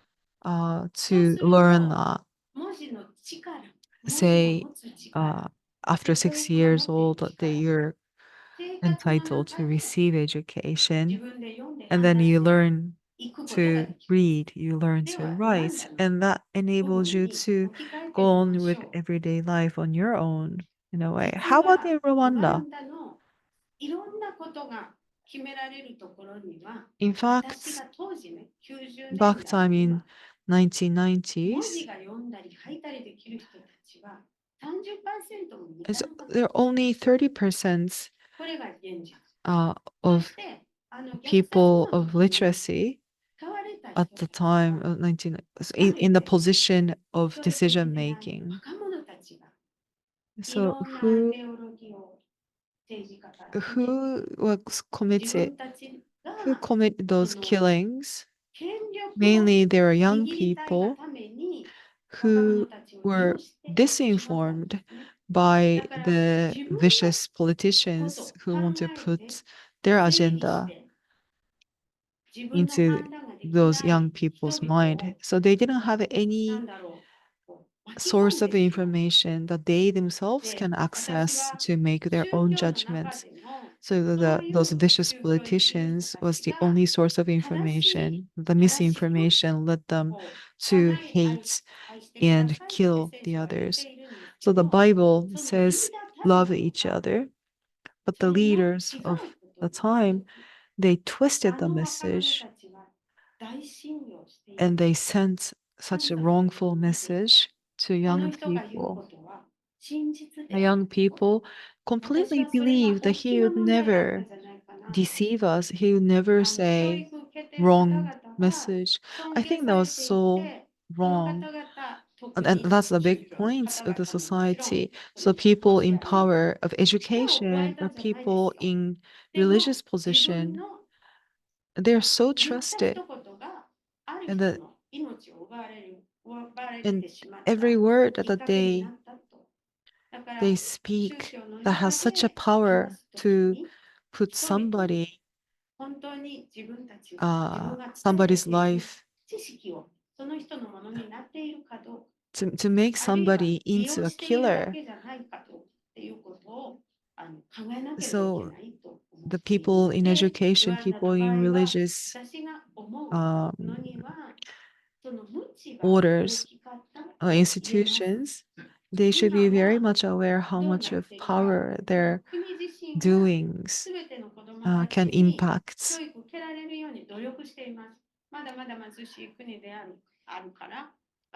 そう to する learn と、 that. 文字の力、文字が Say, 持つ力、 after 6教育が years 持ってい old, る that 力、 you're 生活の entitled 中 to で receive 自 education, 分で読んで and 判 then 断 you して learn いくことが to できます。 read, you learn で to は、ルワン write, ダの and that 部 enables 分 you に to 置き換え go てみ on まし with ょう。 everyday life on your own, in a way. 実 How about は in ルワ Rwanda? ンダのいろんなことが決められるところには、 In 私 fact, が当時ね、90 back 年代 time に in は、文字 1990s, が読んだり書いたりできる人たちは30%も満 it's, たなかった。 there are only 30% これが現実。 そ of して、虐殺 people の of 時に literacy 使われた at 人 the たち time は、 of 19 in the position of それだけ decision でない making. 若者たちがい So ろんな who テオロギーを政治家から受けて、 who was 自 committed 分たち who が committed those その killings? 権力を Mainly they were young 握りたいが people ために若 who 者たちを利 were 用してしまったん disinformed ですね。 by だから the 自分の vicious こ politicians とを who 考 want to えて put their 整理し agenda て自分の into 判断ができ those ない young 人 people's 々 mind. を So they didn't have な any んだろう、こう巻き込 source ん of でしまう。 information that they themselves で、 can 私 access は to make their 宗 own 教の中 judgments. でも So そうい those う vicious 宗教にいる人 politicians た was ち the が only source of 正しい information. The 正しく misinformation led them こう to 互い hate 愛してくだ and さいって kill 聖 the 書は言っ others. ているんですけ So the ど、 Bible そのリー says ダーたち love の each が other, but そ the れの leaders 違う of こ the とに気づ time き、 they あ twisted the の若者 message たちは大信用してい and る。 they sent 神 such a 様を wrongful 信じていた。 message to この young 人が言う people. ことは真実 The である young ということ。 people 私 completely はそれが believed that 大き he な would 問題だった never んじゃないかな deceive us. He would never say 教育受けてる方 wrong 々が message. 尊 I 敬 think さ that れ was てい so て、その wrong. 方々、特 And に that's the 宗 big 教の point 方 of the 々ももちろん society. そ So の people ロシ in アに power of 力を加え education た or じゃないです people か。 in でも religious 自分 position, の they're so 言った trusted. 一言がある And 人 the の命を奪われ and てしまった every word きっ that かけにな they ったと。だから they 宗 speak 教の that has 中 such a で話 power すとき to に put 人々に somebody 本当に自分たちが自分が伝え somebody's ている life 知識をその人のものになっているかどうか to make あるいは somebody 利 into 用 a しているだ killer. けじゃないかとっていうことを考えなければいけ So ないと思 the っていま people す。 in で、ル education, ワンダ people の場 in 合は religious 私が思う um, のにはその無知が大 orders きかったと言えます。 institutions, they should be 今 very は much aware how どう much なっ of ているか、 power their 国自身が doings すべての子どもた can ちに impact. 教育を受けられるように努力しています。まだまだ貧しい国であるから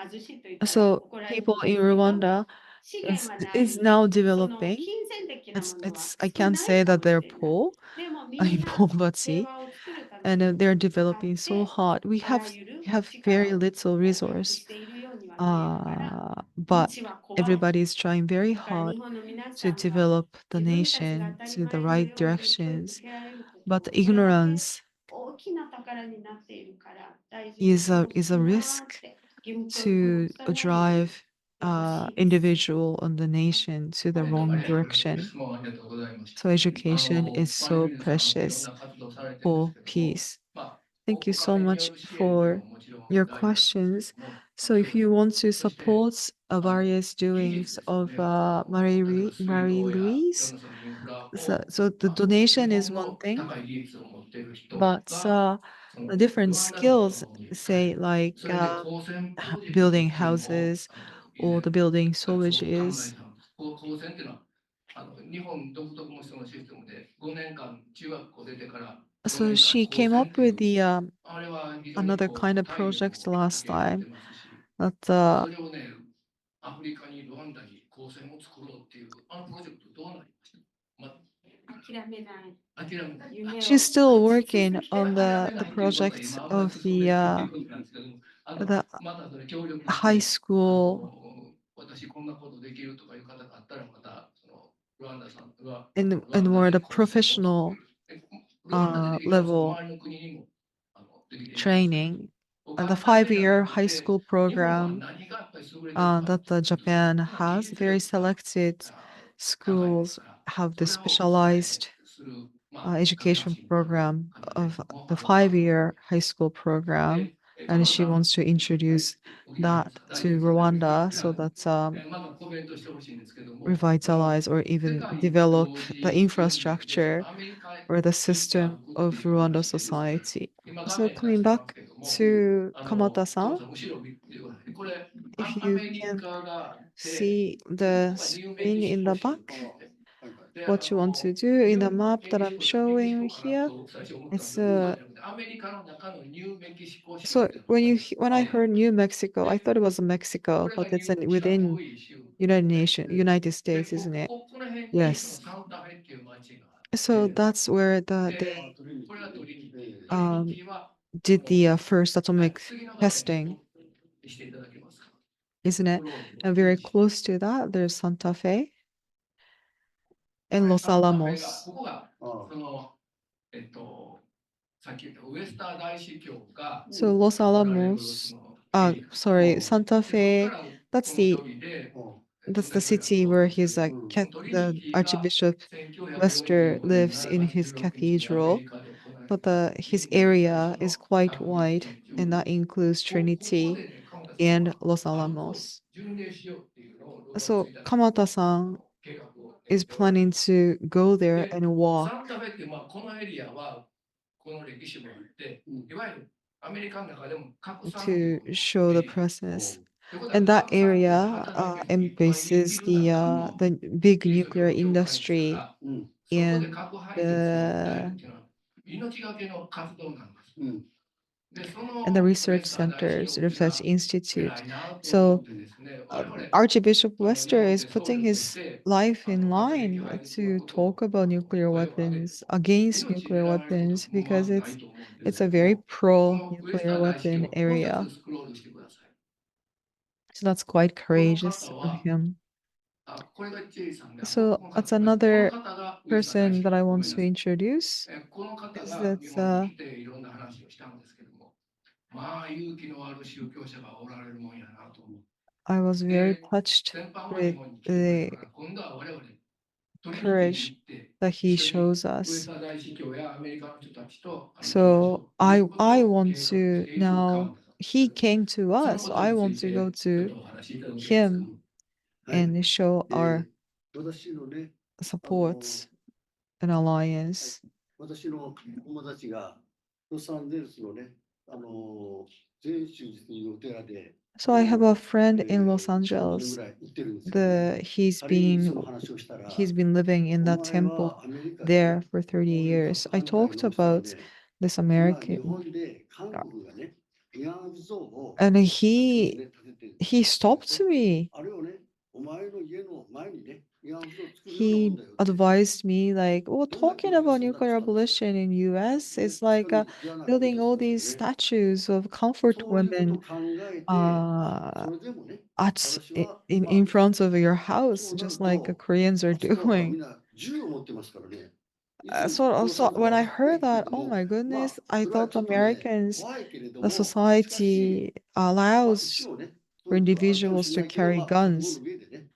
貧しいと言ったら So 怒られる people んです in けど、 Rwanda 資源はな is い、 now その developing. 金銭的なものは I 少 can't ない say か that もしれ they're ない。 poor でもみ in んな poverty 平和を作るため and に they're 向かっ developing so て hard. We あら have ゆる very 力を little 発揮 resource, しているようには見えるから but 道は怖い。 everybody's trying very だから hard 日本の皆 to さんが develop the 自分たちが nation 当たり to the 前の right ように教育を directions. 受けられること But これだけ ignorance 大きな宝になっているから大事 is に a してほし is い a な risk って義務教育も to 伝えられるように drive してほしいです。 individual and the nation to the あり wrong がとうございます。 direction. 質問ありがとうございました。So education is まあ、 so ゆりさん、いろん precious な活動されてるんです for けども、 peace. まあ、 Thank you お so 金によ much る支援っていうの for ももちろん your 大事なんですけれ questions. ども、 So if 教 you 育、 want to そして support 技 various 術 doings ですよ of ね。例えば水 Marie 道やいろん Louise, なそのインフラを、 so the まあ、日 donation is 本 one の thing, 高い技術を持っている人 but が、そ the の different ルワンダの子 skills, 供に使え say る。 like それで高専プロジェクト building っていうのを houses 以 or 前 the building そう考え sewages. たんです。高専っていうのは日本独特のそのシステムで5年間中学校出てから5 So 年間 she 高 came 専っ up てい with う the あれは非常に another こ kind う of 体力 project も last かけて time ますし、 that それをね、アフリカにルワンダに高専を作ろうっていうプロジェクトどうなりました？諦めない。諦めない。夢を she's still 持ち working 続け on 諦 the めないっていうことは project 今あんまり of 進 the めてないことなんですけども、the またそれ協力し high て、school 私こんなことできるとかいう方があったらまたそのルワンダさんは and ルワンダ more で the 高専を作 professional る。ルワンダでできればその level 周りの国にもできています。 training. 簡 The 単だけじゃな 5-year く high て、 school 日本は program 何がやっぱり優れてるか that っていうと、 Japan その技 has, 術 very 力が selected 高いです schools から、 have そ the れをお specialized 伝えする、まあ、架け橋 education になる program 方で of も the あのますの 5-year で、 high school program, で、 and 鎌田 she さん、 wants to introduce お聞きになりま that した。大 to 丈夫ですか？ Rwanda so that まだコメントしてほしいんですけども、 revitalize or 世 even 界 develop 同 the 時運転で、 infrastructure アメリカ or the に行った system 動きって of いう話 Rwanda でですね、 society. 今画 So 面出 coming してます back けども、 to ど Kamata-san, うぞ後ろ見てください。これ if ア you メリ can カがあって、 see 向 the こうがニューメ screen キシ in コ the 州 back, で、 what you want to do ニ in ュ the ー map メ that キシ I'm コ、メキシ showing コかな here, と最初思ったんです it's けど、そうじゃなくてアメリカの中のニューメキシコ州 so っていうの when が you あって、 when I heard New Mexico, I で、 thought it was こ Mexico, れ but がニ it's ュー within 北多い州 United で、 Nation, United で、States, isn't it? この辺にその Yes. サンタフェっていう町があっ So て、 that's where で、 they これがトリニティ。トリニ um, ティは、 did the first はい、 atomic 次の画面 testing, にしていただけますか。 isn't it? クローズ And very close to that, there's Santa Fe こ and れ Los サンタフェが、 Alamos. ここが、その、さっき言ったウエスター大司教が So Los おられるそ Alamos, のエリア。 sorry, Santa で、そこか Fe, ら that's この距 the 離で、 that's 大 the 統領が city クロー where ズす his る。the トリニティが Archbishop Wester 1945年 lives 7 in 月 his 16日にアメ cathedral, リカで行われ but た his 人類最 area 初 is の quite 核実 wide, 験場 and that includes ここ Trinity でね、鎌田さん and は Los あると Alamos. 巡礼しようっていうのを6月 So 1日に Kamata-san 計画を is しておられ planning ます。 to go there で、 and walk サンタフェって、まあ、このエリアはこの歴史もあって、いわゆるアメリカの中でも核産業 to の show エ the リア。 presence. ということは And that 核産業で area 働けるいっぱいい embraces るだろうと the big キリスト教 nuclear の教会ですか industry ら、そこで and 核廃絶を訴える the っていうのは命がけの活動なんです。and the research centers, research institute. So Archbishop Wester is putting his life in line to talk about nuclear weapons, against nuclear weapons, because it's a very pro nuclear weapon area. So that's quite courageous of him. So that's another person that I want to introduce is that I was very touched with the courage that he shows us. So I want to now he came to us, so I want to go to him and show our 私のね、support and alliance. 私の友達がロサンゼルスのね、全宗寺というお寺で、So I have a friend in Los 15年 Angeles. ぐらい行ってるんですけどね、 He's been living in that temple there for 30 years. I talked about this 今日 American 本で韓国がね、慰安婦像を and あちこち he ね、建てて、 he stopped me. あれをね、お前の家の前にね、慰安婦像を作るようなも He んだよって。 advised me like, oh, talking about nuclear abolition in US is like building all these statues of comfort そういうこと women を考えて、あ uh, それでもね、 at 私は、 in front of your そ house, うなる just like the と、 Koreans are あそこはみ doing. んな銃を持ってますからね。いつ So 殺されるか when わ I からない heard けれ that, ど oh も、my ま goodness, あ、 I それは thought ちょっとね、 Americans, 怖いけれど the も、しかし、 society まあ、 allows 一応ね、そういう for ことあるかも individuals しれ to ないけど、ま carry あ、覚悟 guns. の上でね、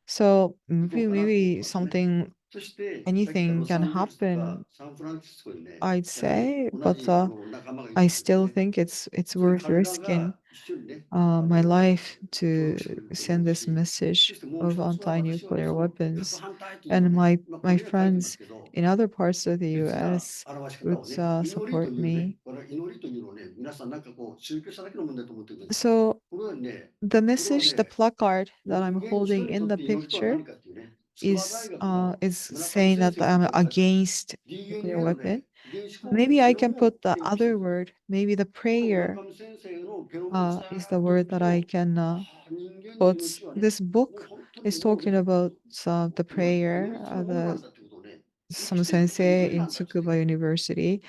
So 行こうかなと思って maybe ますね。 something, そして、さっき言った anything ロサ can ンゼルスとか happen, サンフランシスコにね、 I'd やはり say, 同 but じこの仲間がいる I んです still ね。 think it's そういう worth 彼ら risking が一緒にね、 my life 協 to 力してくれると send 思う this し、そ message してもう of 一つは私はね、 anti-nuclear その核 weapons. 反対という And のをね、まあ、ここ my には書いてま friends すけど、 in other parts of the 別な US 表し方 would をね、祈りと support いうね、 me. これは祈りというのをね、皆さんなんかこう、宗教者だけの問題と思ってるんですよ。 So これはね、 the これは message, the ね、 placard that 人 I'm 間一人 holding に in とっ the て祈りとは picture 何かっていうね、筑波大学の is 村上 saying 先 that 生が I'm 言ってました。 against nuclear DNA の weapon. ね、原子構造 Maybe の I ゲノ can ムを put the 研究して other るんですよ。 word, maybe the この村 prayer 上先生のゲノムをず is ー the っと見 word る that I と、 can 人間の but 命はね、 this もう book 本当に is もう talking ね、 about the 祈り、祈 prayer, りそのものなんだってことをね、生 some きていくことは祈 sensei り in なんだって。 Tsukuba University.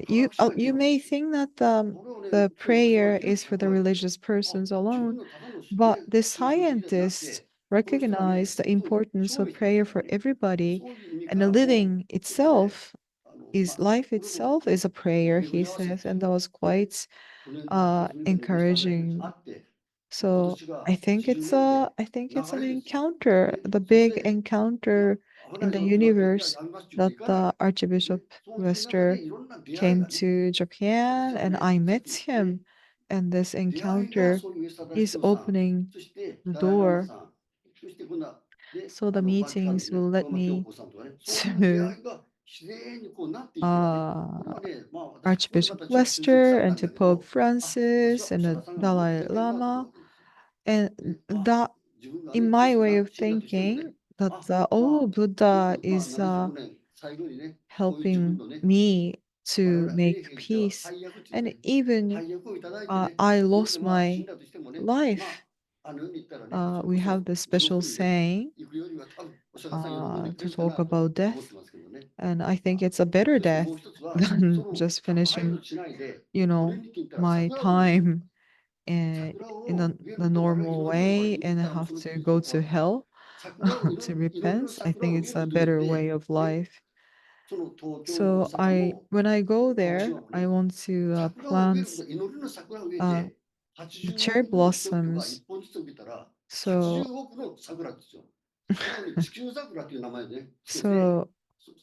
科学者が言って You るわけ may ですよ。 think that これをね、 the 今日私は prayer 許 is す for こと the ができる。 religious あ、 persons 自 alone, 分のただの、ね、 but the 宗教的でなく scientists て、この人はね、 recognize the 全部 importance 証 of 明してます prayer から for ね。 everybody, そういう意味か and the らもう、 living ちょっとね、 itself ま is あ、 life これも itself ね、 is a prayer, 巡 he り合わせ says, て、 and that was で、 quite 5年前か10年前にウエスタン大学にあ encouraging. って、今 So 年が I think 80 it's 年で an 流れですよ。 encounter, ね、 the そし big て、いや、 encounter 危な in い the よって言われて、いや、 universe やめますって言うと that いかない。 the ね、 Archbishop そういう中で Wester いろんな出会い came がね、 to 私 Japan は and ね、 I さっ met き言ってね、 him, and this 出会いが encounter そういう上貞 is 治さん、 opening そして the ダライ・ラマ door. さん、そして今度は、ね、So the バチカンの meetings ね、will ロ let ーマ教 me 皇さんとかね、そういう出 to 会いが自然にこうなっていけばね、これ uh, はね、まあ私、ここでま Archbishop たちょっと推測さ Wester れた and ん to だけ Pope ど、あ、私 Francis はお and 釈 the 迦さんがもっと Dalai 出てるなと思う Lama. わけですよ。 And ね、あ、 that, 自分が in ね、も my し way な of 死んだとしてもね、 thinking, that あ、oh, まあ、よ Buddha く、まあ、is 75年、最後にね、こういう自分 helping のね、 me 我 to 々は make 永平寺では peace. 配役って言って And ね、 even 配役をいただいてね、 I これで lost まあ死ん my だとしてもね、ま life. あ、あの世に行ったらね、それ We こ have そ this 地 special 獄にね、 saying 行くよりは多分お釈迦さん喜んでくれ to るか talk なと about 思っ death. てますけどね。 And I think まあ、 it's a better そして death もう一つは、そ than の just 宅配 finishing, としないで、 you トレ know, ンディって言ったら my 桜を植えるんですよ。 time 桜を in 植え the ると我々 normal 祈りをこれ way 言っ and たらもう have その to よ go くわ to かる。 hell 桜を祈 to る、祈りの repent. I 桜 think を植 it's え a るという意 better 味 way で、of ね、 life. その東京も大 So 阪も when I go 徳島 there, も I ね、 want to 桜を植えること、 plant 祈りの桜を植え uh, て、 the 80 cherry 億の人々が blossoms. 一本ずつ受けたら、 So 80億の桜ですよ。それをね、地球桜という名前でね、つけて、 so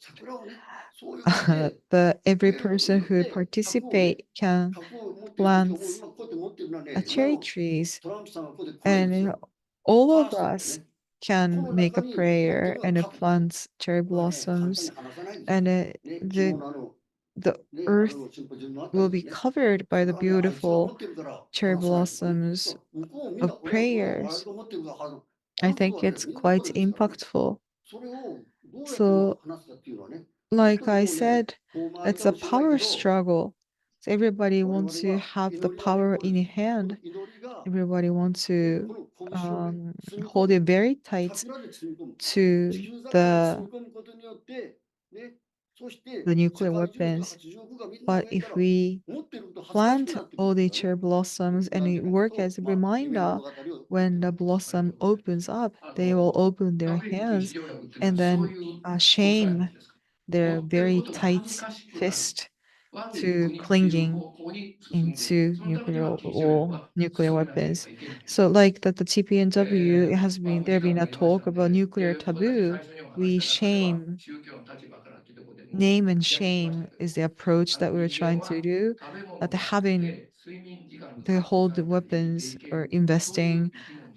桜をね、そういう感じで every 植えること person によっ who て、核をね、 participate can 核を持っていると今 plant 日も今こうやって持ってるのは a ね、今 cherry の trees, トランプさんはここで声です and よ。 all ファ of ーストって us ね、こ can の make 中 a に持ってる prayer のが and 核ですよ。 plant cherry これはね、簡単に blossoms, 話さないですよ。 and ね、昨日のthe ね、earth シンポジウムもあったけ will ど be ね、 covered そ by れ the はね、あいつが持 beautiful ってるから cherry 話さないとかね、 blossoms そう向こうみん of なこれは我 prayers. 々が持ってるからこ I のこと think はね、 it's みんなこ quite れですからね、 impactful. それをどうやって So, 話すかっていうのはね、本当 like に I もうね、 said, 遠回り it's か a もしれないけ power ど、 struggle. So everybody wants to have the power in hand. Everybody wants to hold it very tight to the nuclear weapons. But if we plant all the cherry blossoms and it work as a reminder, when the blossom opens up, they will open their hands and then shame their very tight fist to clinging into nuclear weapons. So like that the TPNW has been there been a talk about nuclear taboo. We shame, name and shame is the approach that we're trying to do. That having the hold the weapons or investing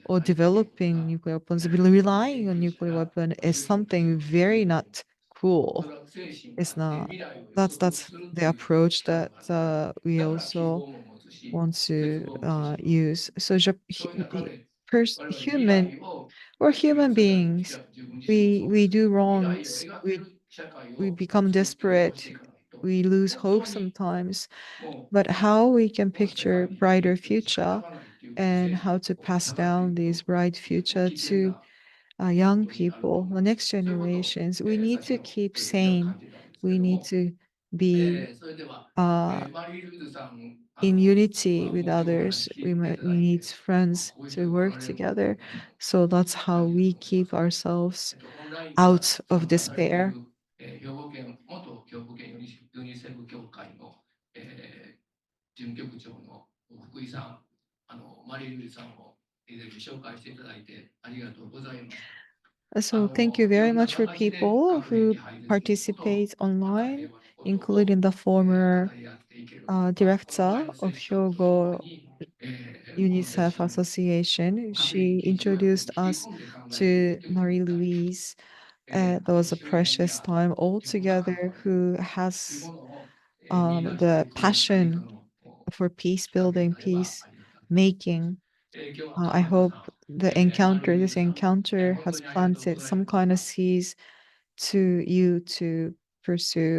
or developing nuclear weapons, relying on nuclear weapon is something very not cool. It's not. That's the approach that we also want to use. So human, we're human beings. We do wrongs. We become desperate. We lose hope sometimes. But how we can picture brighter future and how to pass down these bright future to young people, the next generations, we need to keep sane. We need to be in unity with others. We need friends to work together. So that's how we keep ourselves out of despair. 兵庫県元教育研究所の福井さん、マリルリさんをいろいろ紹介していただいてありがとうございました。 So thank you very much for people who participate online, including the former director of Hyogo UNICEF Association. She introduced us to Marie-Louise. That was a precious time altogether, who has the passion for peace building, peace making. I hope this encounter has planted some kind of seeds to you to pursue